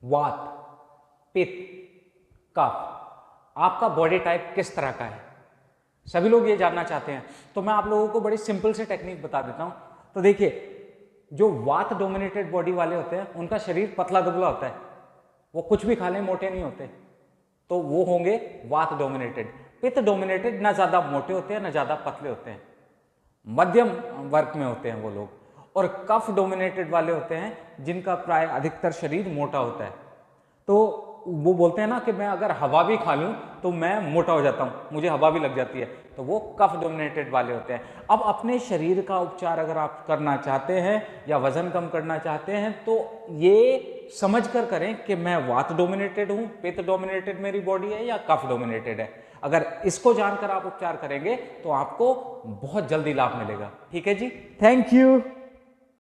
वात, पित्त, कफ, आपका बॉडी टाइप किस तरह का है, सभी लोग ये जानना चाहते हैं। तो मैं आप लोगों को बड़ी सिंपल से टेक्निक बता देता हूं। तो देखिए, जो वात डोमिनेटेड बॉडी वाले होते हैं उनका शरीर पतला दुबला होता है, वो कुछ भी खा लें मोटे नहीं होते, तो वो होंगे वात डोमिनेटेड। पित्त डोमिनेटेड, ना ज्यादा मोटे होते हैं ना ज्यादा पतले होते हैं, मध्यम वर्ग में होते हैं वो लोग। और कफ डोमिनेटेड वाले होते हैं जिनका प्राय अधिकतर शरीर मोटा होता है। तो वो बोलते हैं ना कि मैं अगर हवा भी खा लूं तो मैं मोटा हो जाता हूं, मुझे हवा भी लग जाती है, तो वो कफ डोमिनेटेड वाले होते हैं। अब अपने शरीर का उपचार अगर आप करना चाहते हैं या वजन कम करना चाहते हैं तो ये समझ कर करें कि मैं वात डोमिनेटेड हूं, पित्त डोमिनेटेड मेरी बॉडी है या कफ डोमिनेटेड है। अगर इसको जानकर आप उपचार करेंगे तो आपको बहुत जल्दी लाभ मिलेगा। ठीक है जी, थैंक यू।